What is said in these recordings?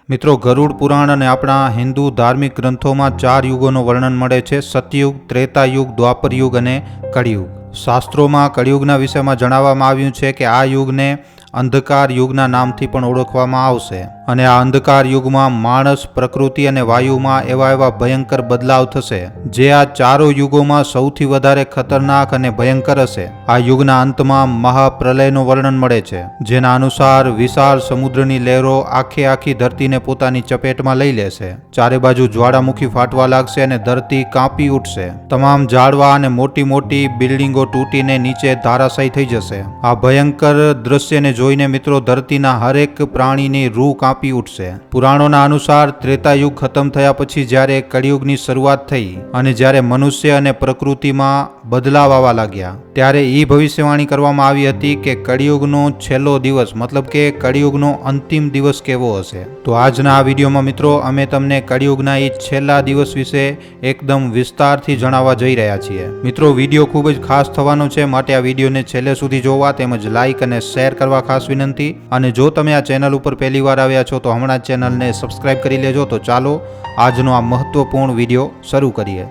મિત્રો, ગરુડ પુરાણ અને આપણા હિન્દુ ધાર્મિક ગ્રંથોમાં 4 યુગોનું વર્ણન મળે છે: સતયુગ, ત્રેતાયુગ, દ્વાપરયુગ અને કળિયુગ. શાસ્ત્રોમાં કળિયુગના વિષયમાં જણાવવામાં આવ્યું છે કે આ યુગને અંધકાર યુગના નામથી પણ ઓળખવામાં આવશે અને આ અંધકાર યુગમાં માણસ, પ્રકૃતિ અને વાયુમાં એવા ભયંકર બદલાવ થશે જે આ ચારો યુગોમાં સૌથી વધારે ખતરનાક અને ભયંકર હશે. આ યુગના અંતમાં મહાપ્રલયનું વર્ણન મળે છે, જેના અનુસાર વિશાળ સમુદ્રની લહેરો આખી ધરતીને પોતાની ચપેટમાં લઈ લેશે. ચારે બાજુ જ્વાળામુખી ફાટવા લાગશે અને ધરતી કાંપી ઉઠશે. તમામ ઝાડવા અને મોટી બિલ્ડિંગો તૂટીને નીચે ધારાશાયી થઈ જશે. આ ભયંકર દ્રશ્યને જોઈને મિત્રો, ધરતીના હરેક પ્રાણીની રૂહ કાંપી ઉઠશે. પુરાણોના અનુસાર ત્રેતાયુગ ખતમ થયા પછી જ્યારે કળિયુગની શરૂઆત થઈ અને જ્યારે મનુષ્ય અને પ્રકૃતિમાં બદલાવ આવવા લાગ્યા, ત્યારે એ ભવિષ્યવાણી કરવામાં આવી હતી કે કળિયુગનો છેલ્લો દિવસ, મતલબ કે કળિયુગનો અંતિમ દિવસ કેવો હશે. તો આજના આ વિડીયોમાં મિત્રો, અમે તમને કળિયુગના એ છેલ્લા દિવસ વિશે એકદમ વિસ્તારથી જણાવવા જઈ રહ્યા છીએ. મિત્રો, વિડીયો ખૂબ જ ખાસ થવાનો છે, માટે આ વિડીયોને છેલ્લે સુધી જોવા તેમજ લાઇક અને શેર કરવા ખાસ વિનંતી. અને જો તમે આ ચેનલ ઉપર પહેલી વાર આવ્યા છો તો હમણાં જ ચેનલને સબસ્ક્રાઇબ કરી લેજો. તો ચાલો આજનો આ મહત્વપૂર્ણ વિડીયો શરૂ કરીએ.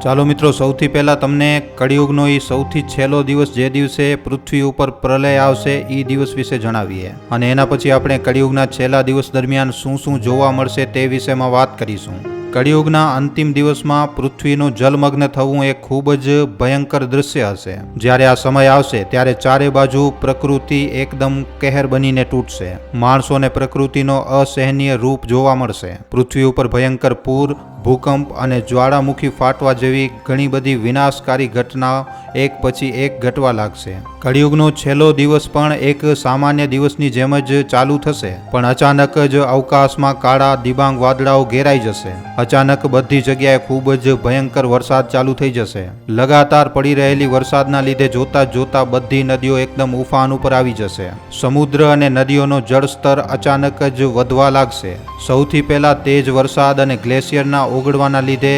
ચાલો મિત્રો, સૌથી પહેલાં તમને કળિયુગનો એ સૌથી છેલ્લો દિવસ, જે દિવસે પૃથ્વી ઉપર પ્રલય આવશે, એ દિવસ વિશે જણાવીએ અને એના પછી આપણે કળિયુગના છેલ્લા દિવસ દરમિયાન શું જોવા મળશે તે વિષયમાં વાત કરીશું. કળિયુગના અંતિમ દિવસમાં પૃથ્વીનું જલમગ્ન થવું એ ખૂબ જ ભયંકર દૃશ્ય હશે. જ્યારે આ સમય આવશે ત્યારે ચારે બાજુ પ્રકૃતિ એકદમ કહેર બનીને તૂટશે. માણસો અને પ્રકૃતિનો અસહનીય રૂપ જોવા મળશે. પૃથ્વી ઉપર ભયંકર પૂર, ભૂકંપ અને જ્વાળામુખી ફાટવા જેવી ઘણી બધી વિનાશકારી ઘટનાઓ એક પછી એક ઘટવા લાગશે. કળિયુગનો છેલ્લો દિવસ પણ એક સામાન્ય દિવસની જેમ જ ચાલુ થશે, પણ અચાનક જ અવકાશમાં કાળા દિબાંગ વાદળાઓ ઘેરાઈ જશે. અચાનક બધી જગ્યાએ ખૂબ જ ભયંકર વરસાદ ચાલુ થઈ જશે. લગાતાર પડી રહેલી વરસાદના લીધે જોતા બધી નદીઓ એકદમ ઉફાન ઉપર આવી જશે. સમુદ્ર અને નદીઓનો જળસ્તર અચાનક જ વધવા લાગશે. સૌથી પહેલા તેજ વરસાદ અને ગ્લેશિયરના ઓગળવાના લીધે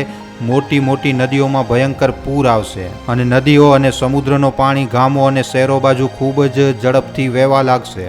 મોટી નદીઓમાં ભયંકર પૂર આવશે અને નદીઓ અને સમુદ્રનો પાણી ગામો અને શહેરો બાજુ ખૂબ જ ઝડપથી વહેવા લાગશે.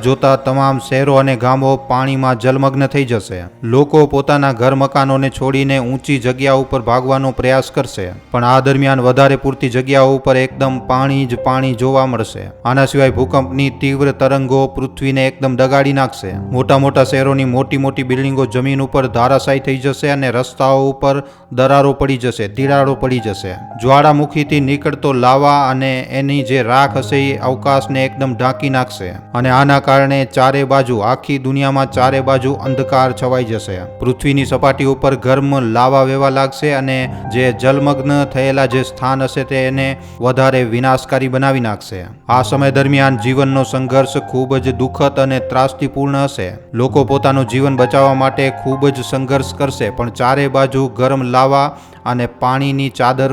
જોતા તમામ શહેરો અને ગામો પાણીમાં જલમગ્ન થઈ જશે. લોકો પોતાના ઘર મકાનોને છોડીને ઊંચી જગ્યા ઉપર ભાગવાનો પ્રયાસ કરશે, પણ આ દરમિયાન વધારે પૂરતી જગ્યાઓ ઉપર એકદમ પાણી જોવા મળશે. આના સિવાય ભૂકંપની તીવ્ર તરંગો પૃથ્વીને એકદમ દગાડી નાખશે. મોટા શહેરોની મોટી બિલ્ડિંગો જમીન ઉપર ધારાશાયી થઈ જશે અને રસ્તાઓ ઉપર દરારો પડી જશે, તિરાડો પડી જશે. જ્વાળામુખીથી નીકળતો લાવા અને એની જે રાખ હશે એ અવકાશને એકદમ ઢાંકી નાખશે અને આના કારણે ચારે બાજુ, આખી દુનિયામાં ચારે બાજુ અંધકાર છવાઈ જશે. પૃથ્વીની સપાટી ઉપર ગરમ લાવા વહેવા લાગશે અને જે જલમગ્ન થયેલા જે સ્થાન હશે તેને વધારે વિનાશકારી બનાવી નાખશે. આ સમય દરમિયાન જીવનનો સંઘર્ષ ખૂબ જ દુઃખદ અને ત્રાસદીપૂર્ણ હશે. લોકો પોતાનું જીવન બચાવવા માટે ખૂબ જ સંઘર્ષ કરશે, પણ ચારે બાજુ ગરમ લાવા અને પાણીની ચાદર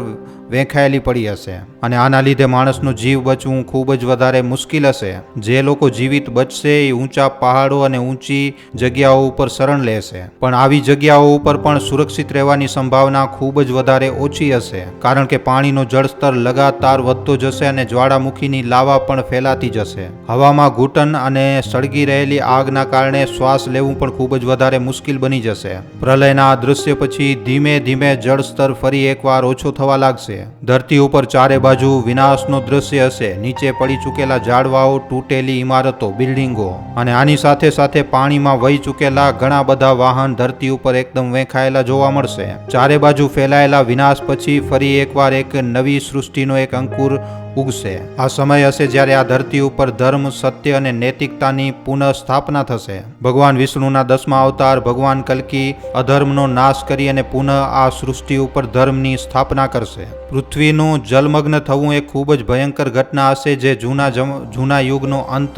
વેખાયેલી પડી હશે અને આના લીધે માણસનો જીવ બચવું ખૂબ જ વધારે મુશ્કેલ હશે. જે લોકો જીવિત બચશે એ ઊંચા પહાડો અને ઊંચી જગ્યાઓ ઉપર શરણ લેશે, પણ આવી જગ્યાઓ ઉપર પણ સુરક્ષિત રહેવાની સંભાવના ખૂબ જ વધારે ઓછી હશે, કારણ કે પાણીનો જળસ્તર લગાતાર વધતો જશે અને જ્વાળામુખીની લાવા પણ ફેલાતી જશે. હવામાં ઘૂંટણ અને સળગી રહેલી આગના કારણે શ્વાસ લેવું પણ ખૂબ જ વધારે મુશ્કેલ બની જશે. પ્રલયના આ દૃશ્ય પછી ધીમે જળસ્તર ફરી એકવાર ઓછો થવા લાગશે. ધરતી ઉપર ચારે બાજુ વિનાશનો દૃશ્ય હશે. નીચે પડી ચૂકેલા ઝાડવાઓ, તૂટેલી ઇમારતો, બિલ્ડિંગો અને આની સાથે પાણીમાં વહી ચૂકેલા ઘણા બધા વાહન ધરતી ઉપર એકદમ વેખાયેલા જોવા મળશે. ચારે બાજુ ફેલાયેલા વિનાશ પછી ફરી એકવાર એક નવી સૃષ્ટિનો એક અંકુર ઉગશે. આ સમય હશે જ્યારે આ ધરતી ઉપર ધર્મ, સત્ય અને નૈતિકતાની પુનઃ સ્થાપના થશે. ભગવાન વિષ્ણુના 10મા અવતાર ભગવાન કલ્કી અધર્મનો નાશ કરી અને પુનઃ આ સૃષ્ટિ ઉપર ધર્મની સ્થાપના કરશે. પૃથ્વીનું જલમગ્ન થવું એ ખૂબ જ ભયંકર ઘટના હશે, જે જૂના યુગનો અંત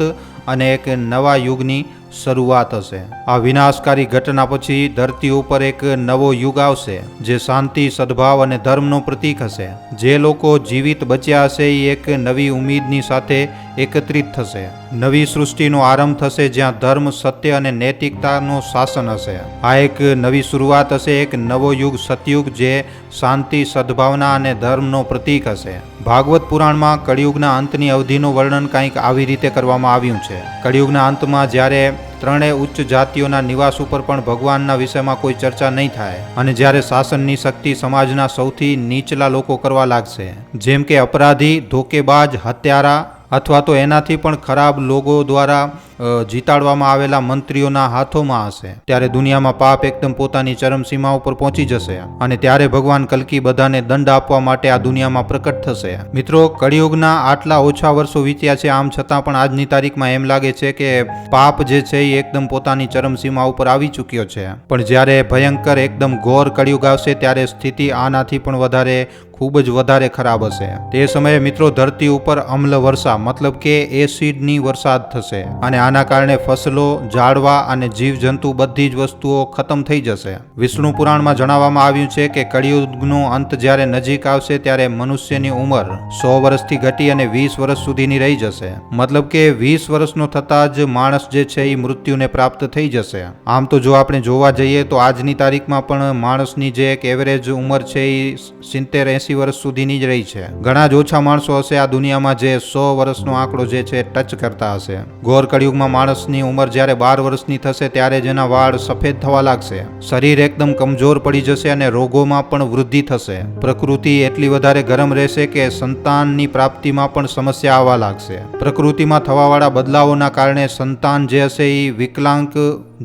અને એક નવા યુગની શરૂઆત હશે. આ વિનાશકારી ઘટના પછી ધરતી ઉપર એક નવો યુગ આવશે, જે શાંતિ, સદભાવ અને ધર્મનું પ્રતીક હશે. જે લોકો જીવિત બચ્યા હશે એ એક નવી ઉમ્મીદની સાથે એકત્રિત થશે. નવી સૃષ્ટિનો આરંભ થશે જ્યાં ધર્મ, સત્ય અને નૈતિકતાનું શાસન હશે. આ એક નવી શરૂઆત હશે, એક નવો યુગ, સતયુગ, જે શાંતિ, સદભાવના અને ધર્મનો પ્રતીક હશે. ભાગવત પુરાણમાં કળિયુગના અંતની અવધિનું વર્ણન કંઈક આવી રીતે કરવામાં આવ્યું છે. કળિયુગના અંતમાં જ્યારે ત્રણેય ઉચ્ચ જાતિઓના નિવાસ ઉપર પણ ભગવાનના વિષયમાં કોઈ ચર્ચા નહીં થાય અને જ્યારે શાસનની શક્તિ સમાજના સૌથી નીચલા લોકો કરવા લાગશે, જેમ કે અપરાધી, ધોકેબાજ, હત્યારા અથવા તો એનાથી પણ ખરાબ લોકો દ્વારા જીતાડવામાં આવેલા મંત્રીઓના હાથોમાં હશે, ત્યારે દુનિયામાં પાપ એકદમ પોતાની ચરમસીમા ઉપર પહોંચી જશે અને ત્યારે ભગવાન કલ્કી બધાને દંડ આપવા માટે આ દુનિયામાં પ્રકટ થશે. મિત્રો, કળિયુગના આટલા ઓછા વર્ષો વીત્યા છે, આમ છતાં પણ આજની તારીખમાં એમ લાગે છે કે પાપ જે છે એ એકદમ પોતાની ચરમસીમા ઉપર આવી ચૂક્યો છે. પણ જ્યારે ભયંકર એકદમ ઘોર કળિયુગ આવશે ત્યારે સ્થિતિ આનાથી પણ ખૂબ જ વધારે ખરાબ હશે. તે સમયે મિત્રો ધરતી ઉપર અમ્લ વર્ષા મતલબ કે એસિડની વરસાદ થશે અને આના કારણે ફસલો, ઝાડવા અને જીવજંતુ બધી જ વસ્તુઓ ખતમ થઈ જશે. વિષ્ણુ પુરાણમાં જણાવવામાં આવ્યું છે કે કળિયુગનો અંત જ્યારે નજીક આવશે ત્યારે મનુષ્યની ઉંમર 100 વર્ષથી ઘટી અને 20 વર્ષ સુધીની રહી જશે. મતલબ કે 20 વર્ષનો થતાં જ માણસ જે છે એ મૃત્યુને પ્રાપ્ત થઈ જશે. આમ તો જો આપણે જોવા જઈએ તો આજની તારીખમાં પણ માણસની જે એક એવરેજ ઉંમર છે એ 70-80 વર્ષ સુધીની જ રહી છે. ઘણા જ ઓછા માણસો હશે આ દુનિયામાં જે 100 વર્ષનો આંકડો જે છે ટચ કરતા હશે. ઘોર કળિયુગમાં માણસની ઉંમર જ્યારે 12 વર્ષની થશે ત્યારે જ એના વાળ સફેદ થવા લાગશે, શરીર એકદમ કમજોર પડી જશે અને રોગોમાં પણ વૃદ્ધિ થશે. પ્રકૃતિ એટલી વધારે ગરમ રહેશે કે સંતાનની પ્રાપ્તિમાં પણ સમસ્યા આવવા લાગશે. પ્રકૃતિમાં થવાવાળા બદલાવોના કારણે સંતાન જે હશે એ વિકલાંગ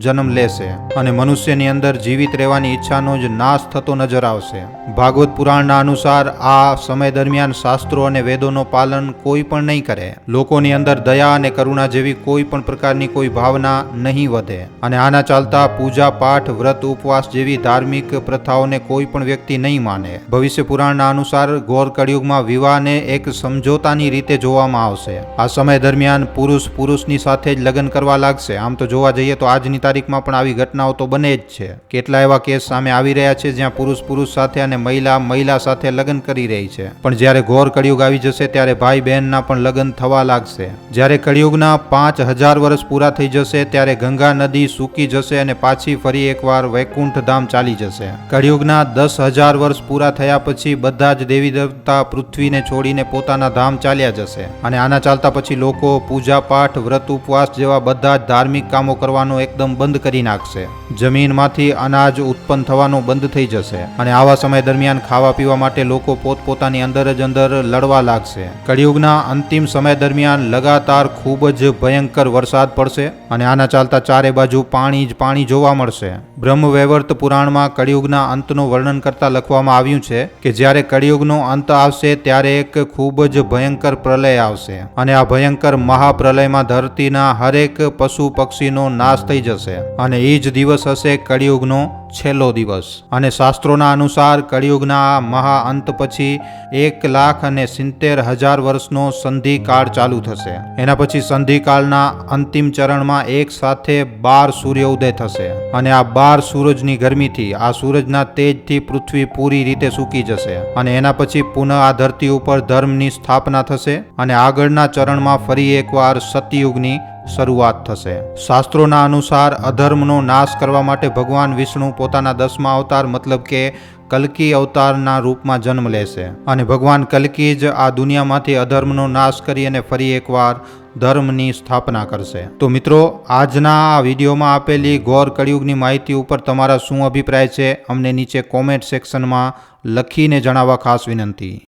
જન્મ લેશે અને મનુષ્યની અંદર જીવિત રહેવાની ઈચ્છાનો જ નાશ થતો નજર આવશે. ભાગવત પુરાણના અનુસાર આ સમય દરમિયાન શાસ્ત્રો અને વેદોનો પાલન કોઈ પણ નહીં કરે. લોકોની અંદર દયા અને કરુણા જેવી કોઈ પણ પ્રકારની કોઈ ભાવના નહીં વધે અને આના ચાલતા પૂજા પાઠ, વ્રત, ઉપવાસ જેવી ધાર્મિક પ્રથાઓને કોઈ પણ વ્યક્તિ નહીં માને. ભવિષ્ય પુરાણના અનુસાર ઘોર કળિયુગમાં વિવાહને એક સમજોતાની રીતે જોવામાં આવશે. આ સમય દરમિયાન પુરુષ પુરુષની સાથે જ લગ્ન કરવા લાગશે. આમ તો જોવા જઈએ તો આજની તારીખમાં પણ આવી ઘટનાઓ તો બને જ છે. કેટલા એવા કેસ સામે આવી રહ્યા છે જ્યાં પુરુષ પુરુષ સાથે અને મહિલા મહિલા સાથે લગ્ન કરી રહી છે. પણ જ્યારે ઘોર કળિયુગ આવી જશે ત્યારે ભાઈ બહેનના પણ લગ્ન થવા લાગશે. જ્યારે કળિયુગના 5000 વર્ષ પૂરા થઈ જશે ત્યારે ગંગા નદી સૂકી જશે અને પાછી ફરી એકવાર વૈકુંઠ ધામ ચાલી જશે. કળિયુગના 10,000 વર્ષ પૂરા થયા પછી બધા જ દેવી દેવતા પૃથ્વીને છોડીને પોતાના ધામ ચાલ્યા જશે અને આના ચાલતા પછી લોકો પૂજા પાઠ, વ્રત, ઉપવાસ જેવા બધા જ ધાર્મિક કામો કરવાનો એકદમ બંધ કરી નાખશે. જમીનમાંથી અનાજ ઉત્પન્ન થવાનું બંધ થઈ જશે અને આવા સમય દરમિયાન ખાવા પીવા માટે લોકો પોતપોતાની અંદર જ અંદર લડવા લાગશે. કળિયુગના અંતિમ સમય દરમિયાન લગાતાર ખૂબ જ ભયંકર વરસાદ પડશે અને આના ચાલતા ચારે બાજુ પાણી જ પાણી જોવા મળશે. બ્રહ્મવૈવર્ત પુરાણમાં કળિયુગના અંતનું વર્ણન કરતા લખવામાં આવ્યું છે કે જ્યારે કળિયુગનો અંત આવશે ત્યારે એક ખૂબ જ ભયંકર પ્રલય આવશે અને આ ભયંકર મહાપ્રલયમાં ધરતીના હરેક પશુ પક્ષીનો નાશ થઈ જશે અને એ જ દિવસ હશે કળિયુગનો છેલ્લો દિવસ. અને શાસ્ત્રોના અનુસાર કળિયુગના મહા અંત પછી 1,70,000 વર્ષનો સંધિકાળ ચાલુ થશે. એના પછી સંધિકાળના અંતિમ ચરણમાં એક સાથે 12 સૂર્ય ઉદય થશે અને આ 12 સૂરજની ગરમીથી, આ સૂરજના તેજથી પૃથ્વી પૂરી રીતે સૂકી જશે અને એના પછી પુનઃ આ ધરતી ઉપર ધર્મની સ્થાપના થશે અને આગળના ચરણમાં ફરી એકવાર સતયુગની શરૂઆત થશે. શાસ્ત્રોના અનુસાર અધર્મનો નાશ કરવા માટે ભગવાન વિષ્ણુ પોતાના 10મા અવતાર મતલબ કે કલ્કી અવતારના રૂપમાં જન્મ લેશે અને ભગવાન કલ્કી જ આ દુનિયામાંથી અધર્મનો નાશ કરી અને ફરી એકવાર ધર્મની સ્થાપના કરશે. તો મિત્રો, આજના આ વિડીયોમાં આપેલી ઘોર કળિયુગની માહિતી ઉપર તમારા શું અભિપ્રાય છે અમને નીચે કોમેન્ટ સેક્શનમાં લખીને જણાવવા ખાસ વિનંતી.